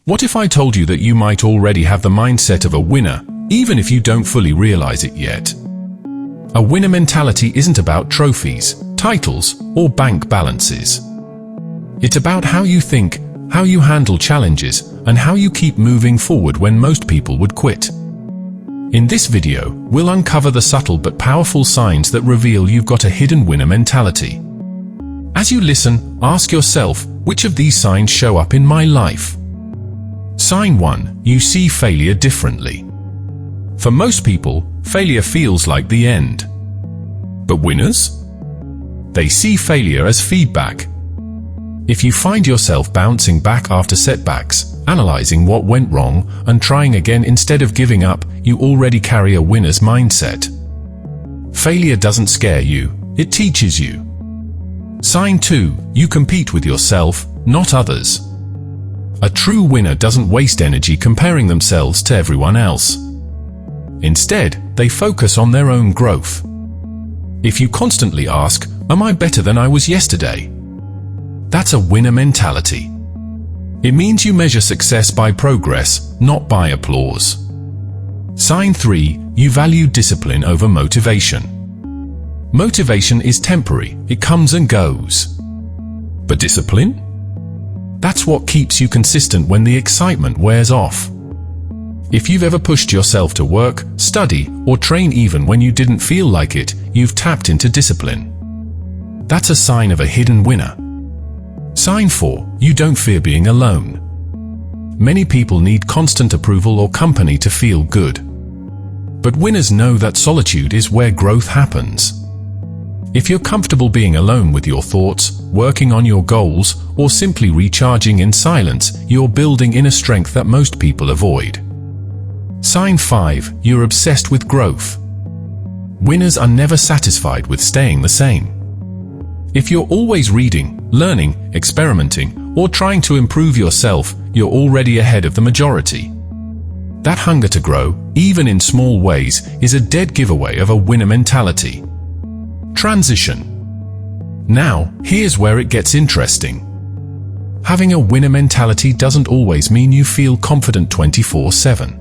What if I told you that you might already have the mindset of a winner, even if you don't fully realize it yet? A winner mentality isn't about trophies, titles, or bank balances. It's about how you think, how you handle challenges, and how you keep moving forward when most people would quit. In this video, we'll uncover the subtle but powerful signs that reveal you've got a hidden winner mentality. As you listen, ask yourself, which of these signs show up in my life? Sign 1. You see failure differently. For most people, failure feels like the end. But winners? They see failure as feedback. If you find yourself bouncing back after setbacks, analyzing what went wrong, and trying again instead of giving up, you already carry a winner's mindset. Failure doesn't scare you, it teaches you. Sign 2. You compete with yourself, not others. A true winner doesn't waste energy comparing themselves to everyone else. Instead, they focus on their own growth. If you constantly ask, "Am I better than I was yesterday?" That's a winner mentality. It means you measure success by progress, not by applause. Sign 3. You value discipline over motivation. Motivation is temporary, it comes and goes. But discipline? That's what keeps you consistent when the excitement wears off. If you've ever pushed yourself to work, study, or train even when you didn't feel like it, you've tapped into discipline. That's a sign of a hidden winner. Sign 4. You don't fear being alone. Many people need constant approval or company to feel good. But winners know that solitude is where growth happens. If you're comfortable being alone with your thoughts, working on your goals, or simply recharging in silence, you're building inner strength that most people avoid. Sign 5. You're obsessed with growth. Winners are never satisfied with staying the same. If you're always reading, learning, experimenting, or trying to improve yourself, you're already ahead of the majority. That hunger to grow, even in small ways, is a dead giveaway of a winner mentality. Transition. Now, here's where it gets interesting. Having a winner mentality doesn't always mean you feel confident 24/7.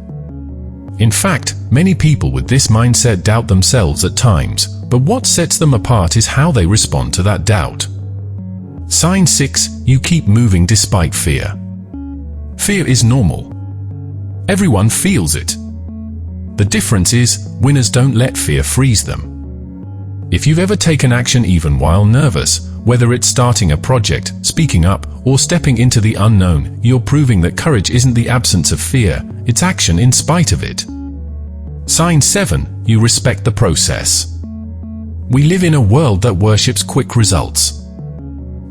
In fact, many people with this mindset doubt themselves at times, but what sets them apart is how they respond to that doubt. Sign 6. You keep moving despite fear. Fear is normal. Everyone feels it. The difference is, winners don't let fear freeze them. If you've ever taken action even while nervous, whether it's starting a project, speaking up, or stepping into the unknown, you're proving that courage isn't the absence of fear, it's action in spite of it. Sign 7. You respect the process. We live in a world that worships quick results.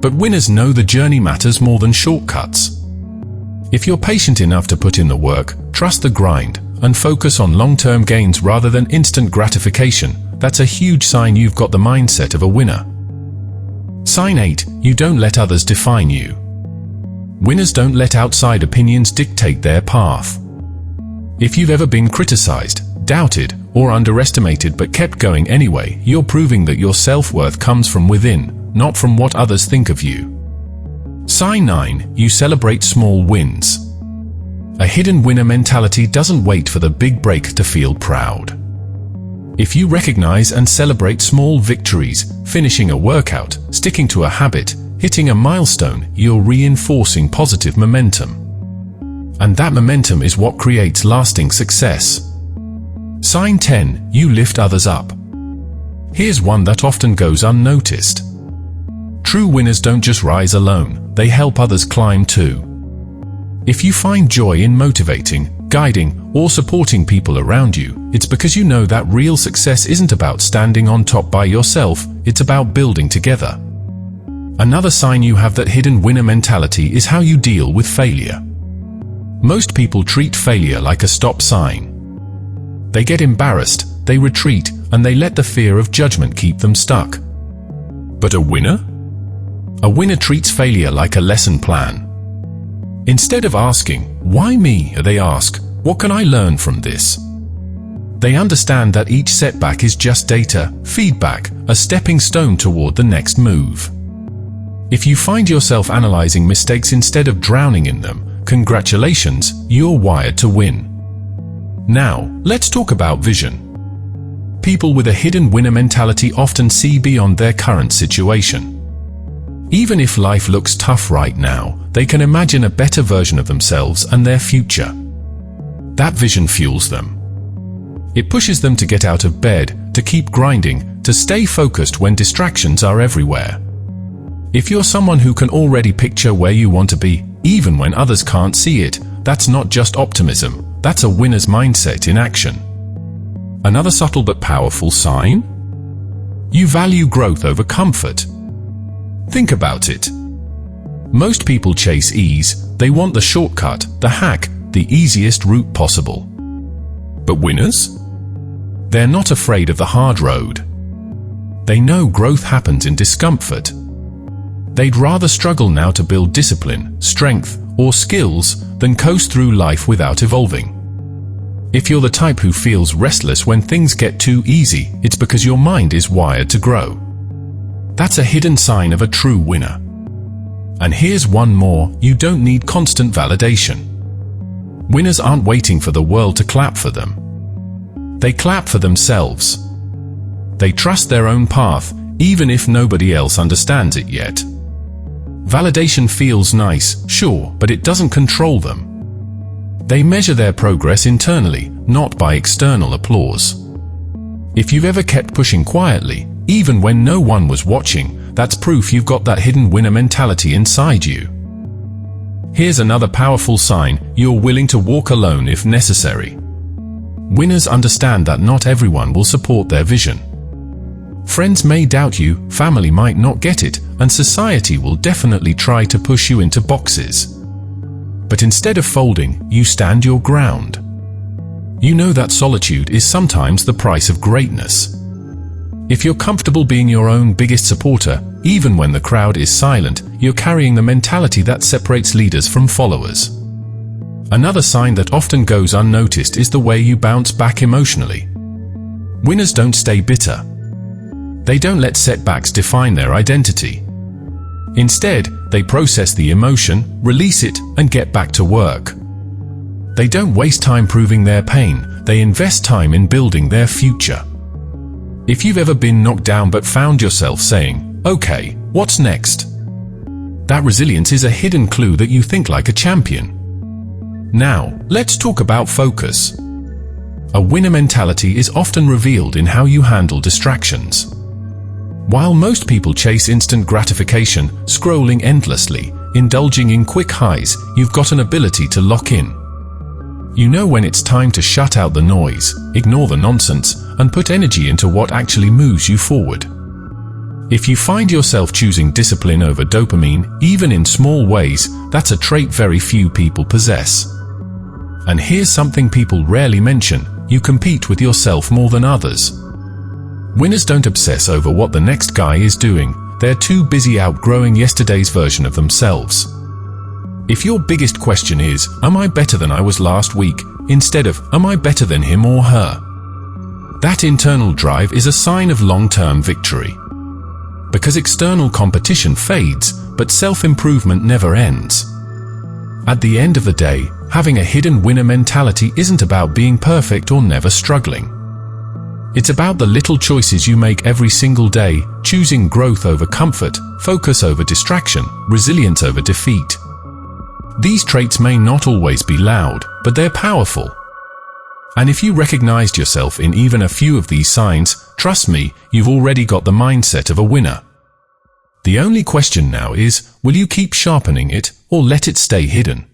But winners know the journey matters more than shortcuts. If you're patient enough to put in the work, trust the grind, and focus on long-term gains rather than instant gratification, that's a huge sign you've got the mindset of a winner. Sign 8. You don't let others define you. Winners don't let outside opinions dictate their path. If you've ever been criticized, doubted, or underestimated but kept going anyway, you're proving that your self-worth comes from within, not from what others think of you. Sign 9. You celebrate small wins. A hidden winner mentality doesn't wait for the big break to feel proud. If you recognize and celebrate small victories, finishing a workout, sticking to a habit, hitting a milestone, you're reinforcing positive momentum. And that momentum is what creates lasting success. Sign 10. You lift others up. Here's one that often goes unnoticed. True winners don't just rise alone, they help others climb too. If you find joy in motivating, guiding, or supporting people around you, it's because you know that real success isn't about standing on top by yourself, it's about building together. Another sign you have that hidden winner mentality is how you deal with failure. Most people treat failure like a stop sign. They get embarrassed, they retreat, and they let the fear of judgment keep them stuck. But a winner? A winner treats failure like a lesson plan. Instead of asking, "Why me?" they ask, "What can I learn from this?" They understand that each setback is just data, feedback, a stepping stone toward the next move. If you find yourself analyzing mistakes instead of drowning in them, Congratulations, you're wired to win. Now, let's talk about vision. People with a hidden winner mentality often see beyond their current situation. Even if life looks tough right now, they can imagine a better version of themselves and their future. That vision fuels them. It pushes them to get out of bed, to keep grinding, to stay focused when distractions are everywhere. If you're someone who can already picture where you want to be, even when others can't see it, that's not just optimism, that's a winner's mindset in action. Another subtle but powerful sign? You value growth over comfort. Think about it. Most people chase ease, they want the shortcut, the hack, the easiest route possible. But winners? They're not afraid of the hard road. They know growth happens in discomfort. They'd rather struggle now to build discipline, strength, or skills than coast through life without evolving. If you're the type who feels restless when things get too easy, it's because your mind is wired to grow. That's a hidden sign of a true winner. And here's one more: you don't need constant validation. Winners aren't waiting for the world to clap for them. They clap for themselves. They trust their own path, even if nobody else understands it yet. Validation feels nice, sure, but it doesn't control them. They measure their progress internally, not by external applause. If you've ever kept pushing quietly, even when no one was watching, that's proof you've got that hidden winner mentality inside you. Here's another powerful sign: you're willing to walk alone if necessary. Winners understand that not everyone will support their vision. Friends may doubt you, family might not get it, and society will definitely try to push you into boxes. But instead of folding, you stand your ground. You know that solitude is sometimes the price of greatness. If you're comfortable being your own biggest supporter, even when the crowd is silent, you're carrying the mentality that separates leaders from followers. Another sign that often goes unnoticed is the way you bounce back emotionally. Winners don't stay bitter. They don't let setbacks define their identity. Instead, they process the emotion, release it, and get back to work. They don't waste time proving their pain, they invest time in building their future. If you've ever been knocked down but found yourself saying, "Okay, what's next?" that resilience is a hidden clue that you think like a champion. Now, let's talk about focus. A winner mentality is often revealed in how you handle distractions. While most people chase instant gratification, scrolling endlessly, indulging in quick highs, you've got an ability to lock in. You know when it's time to shut out the noise, ignore the nonsense, and put energy into what actually moves you forward. If you find yourself choosing discipline over dopamine, even in small ways, that's a trait very few people possess. And here's something people rarely mention: you compete with yourself more than others. Winners don't obsess over what the next guy is doing, they're too busy outgrowing yesterday's version of themselves. If your biggest question is, "Am I better than I was last week?" instead of, "Am I better than him or her?" that internal drive is a sign of long-term victory. Because external competition fades, but self-improvement never ends. At the end of the day, having a hidden winner mentality isn't about being perfect or never struggling. It's about the little choices you make every single day, choosing growth over comfort, focus over distraction, resilience over defeat. These traits may not always be loud, but they're powerful. And if you recognized yourself in even a few of these signs, trust me, you've already got the mindset of a winner. The only question now is, will you keep sharpening it or let it stay hidden?